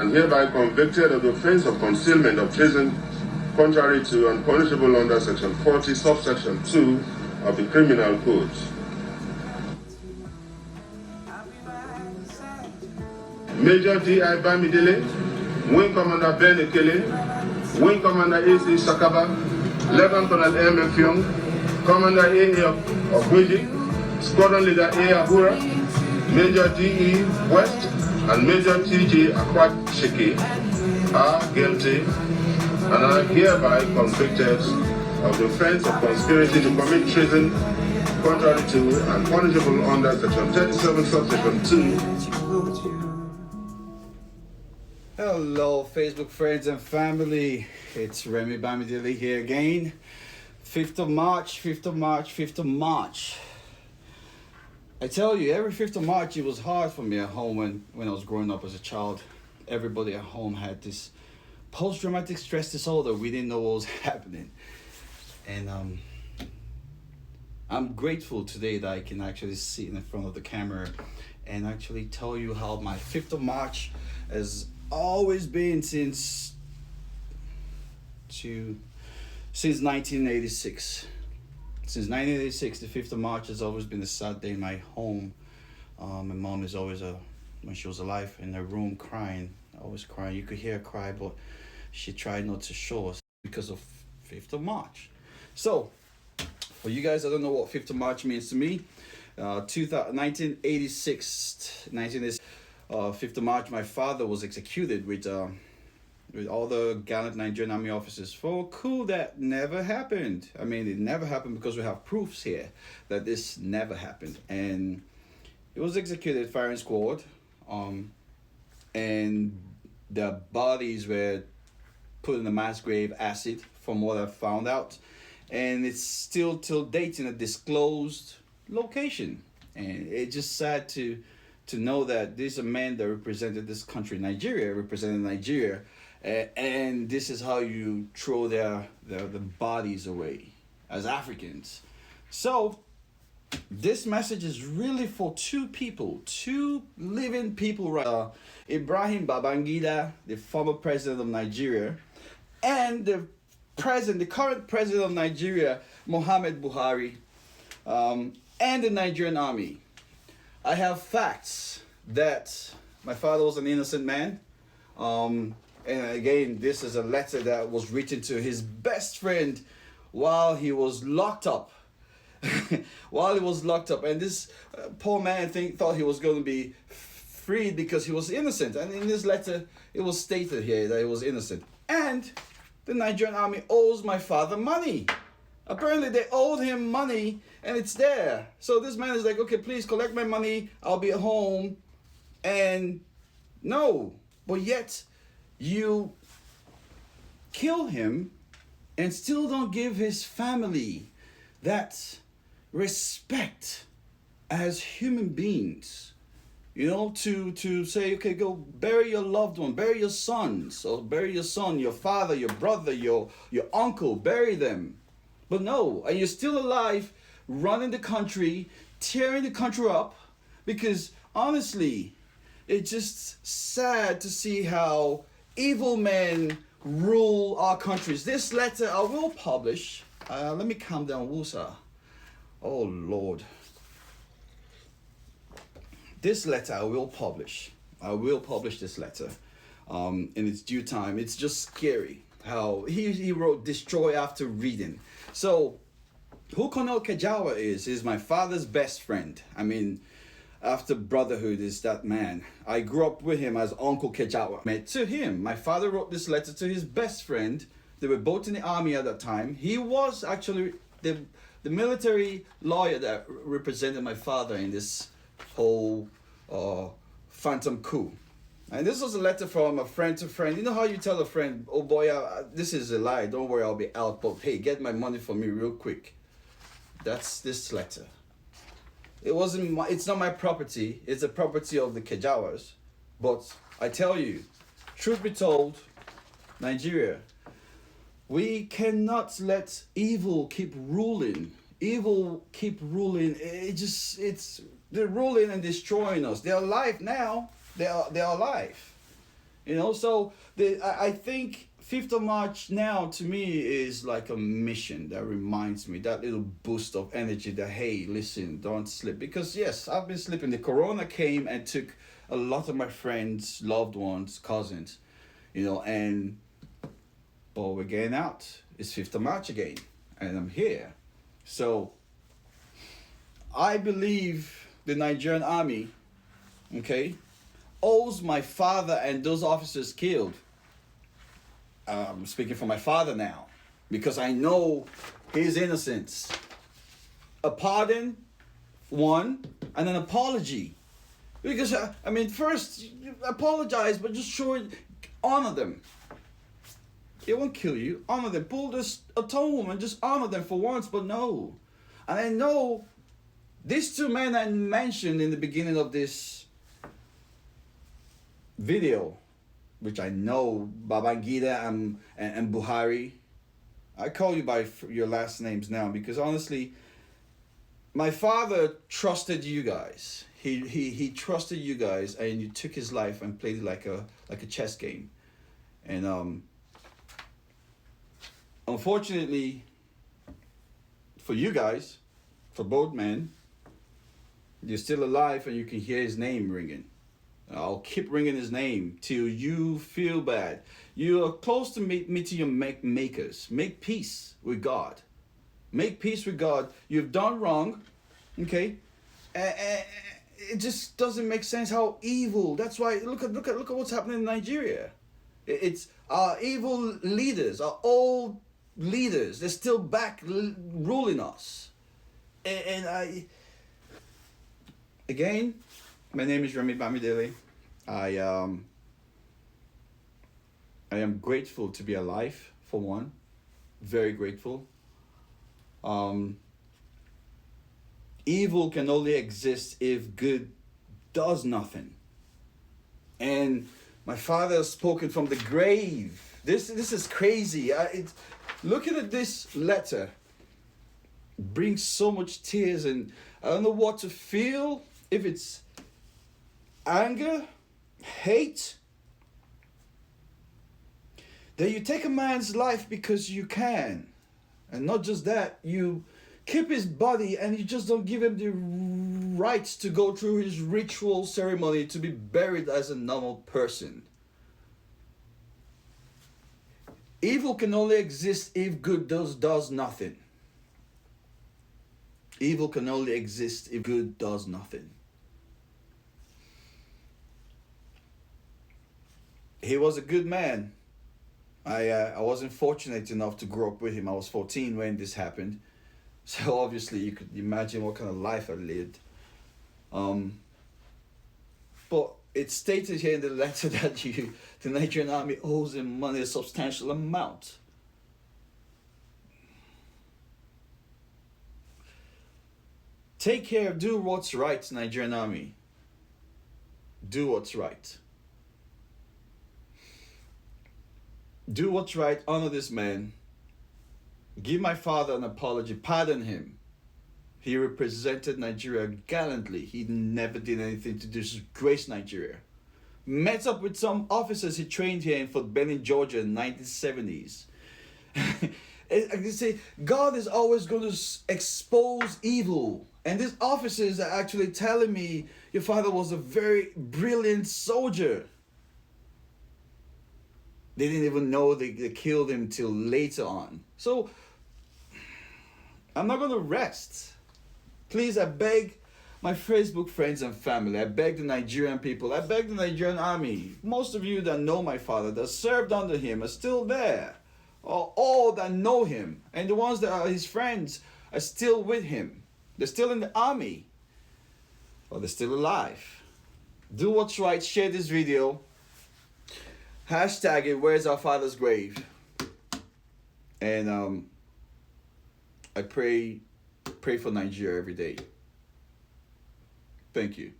and hereby convicted of the offense of concealment of treason contrary to and punishable under Section 40, subsection 2 of the Criminal Code. Major D.I. Bamidele, Wing Commander Ben Ekele, Wing Commander A.C. Sakaba, Lieutenant Colonel M. Fyong, Commander A.A. Ogweji, Squadron Leader A. Ahura, Major D.E. West, and Major T.J. Akwat Shiki are guilty and are hereby convicted of the offense of conspiracy to commit treason contrary to and punishable under Section 37, subsection 2. Hello, Facebook friends and family. It's Remy Bamidele here again. 5th of March, 5th of March, 5th of March. I tell you, every 5th of March, it was hard for me at home when I was growing up as a child. Everybody at home had this post-traumatic stress disorder. We didn't know what was happening. And I'm grateful today that I can actually sit in front of the camera and actually tell you how my 5th of March has always been since 1986. Since 1986, the 5th of March has always been a sad day in my home. My mom is always, when she was alive, in her room crying, always crying. You could hear her cry, but she tried not to show us because of 5th of March. So, for you guys that don't know what 5th of March means to me, 1986, 5th of March, my father was executed with all the gallant Nigerian Army officers for a coup that never happened. I mean, it never happened because we have proofs here that this never happened. And it was executed firing squad, and the bodies were put in a mass grave acid, from what I found out, and it's still till date in a disclosed location. And it's just sad to know that this is a man that represented this country, represented Nigeria, and this is how you throw the bodies away as Africans. So this message is really for two living people, right? Ibrahim Babangida, the former president of Nigeria, and the current president of Nigeria, Muhammad Buhari, and the Nigerian army. I have facts that my father was an innocent man. And again, this is a letter that was written to his best friend while he was locked up. And this poor man thought he was going to be freed because he was innocent. And in this letter, it was stated here that he was innocent. And the Nigerian army owes my father money. Apparently they owed him money, and it's there. So this man is like, okay, please collect my money. I'll be at home. And no, but yet you kill him and still don't give his family that respect as human beings. You know, to say, okay, go bury your loved one, bury your sons, or bury your son, your father, your brother, your uncle, bury them. But no, and you're still alive, running the country, tearing the country up, because honestly, it's just sad to see how evil men rule our countries. This letter I will publish. Let me calm down, Wusa. Oh Lord. This letter I will publish. I will publish this letter in its due time. It's just scary how he wrote destroy after reading. So who Colonel Kejawa is my father's best friend. I mean, after brotherhood is that man. I grew up with him as Uncle Kejawa. Met to him. My father wrote this letter to his best friend. They were both in the army at that time. He was actually the military lawyer that represented my father in this whole phantom coup. And this was a letter from a friend to friend. You know how you tell a friend, oh boy, this is a lie, don't worry, I'll be out, but hey, get my money for me real quick. That's this letter. It's not my property, it's the property of the Kejawas. But I tell you, truth be told, Nigeria, we cannot let evil keep ruling. They're ruling and destroying us. They're alive now. They are alive. You know, so I think 5th of March now to me is like a mission that reminds me, that little boost of energy that, hey, listen, don't slip. Because yes, I've been slipping. The corona came and took a lot of my friends, loved ones, cousins, you know, but we're getting out. It's 5th of March again, and I'm here. So I believe the Nigerian army, okay, owes my father and those officers killed. I'm speaking for my father now, because I know his innocence. A pardon, one, and an apology. Because, I mean, first, apologize, but just show it, honor them. It won't kill you. Honor them. Pull this atone and just honor them for once, but no. And I know these two men I mentioned in the beginning of this video, which I know, Babangida and Buhari. I call you by your last names now because honestly, my father trusted you guys. He trusted you guys, and you took his life and played it like a chess game. And unfortunately for you guys, for both men, you're still alive and you can hear his name ringing. I'll keep ringing his name till you feel bad. You are close to meeting your makers. Make peace with God. Make peace with God. You've done wrong, okay? It just doesn't make sense how evil. That's why look at what's happening in Nigeria. It's our evil leaders, our old leaders. They're still back ruling us. Again, my name is Remy Bamidele. I am grateful to be alive, for one. Very grateful. Evil can only exist if good does nothing. And my father has spoken from the grave. This is crazy. Looking at this letter brings so much tears, and I don't know what to feel. If it's anger, hate, that you take a man's life because you can, and not just that, you keep his body and you just don't give him the rights to go through his ritual ceremony to be buried as a normal person. Evil can only exist if good does nothing. Evil can only exist if good does nothing. He was a good man. I wasn't fortunate enough to grow up with him. I was 14 when this happened. So obviously you could imagine what kind of life I lived. But it's stated here in the letter that the Nigerian army owes him money, a substantial amount. Take care, do what's right, Nigerian army. Do what's right. Do what's right, honor this man. Give my father an apology, pardon him. He represented Nigeria gallantly. He never did anything to disgrace Nigeria. Met up with some officers he trained here in Fort Benning, Georgia in the 1970s. I can say, God is always going to expose evil. And these officers are actually telling me your father was a very brilliant soldier. They didn't even know they killed him till later on. So, I'm not going to rest. Please, I beg my Facebook friends and family. I beg the Nigerian people. I beg the Nigerian army. Most of you that know my father, that served under him, are still there. Or all that know him. And the ones that are his friends are still with him. They're still in the army. Or they're still alive. Do what's right. Share this video. Hashtag it, where's our father's grave? And I pray for Nigeria every day. Thank you.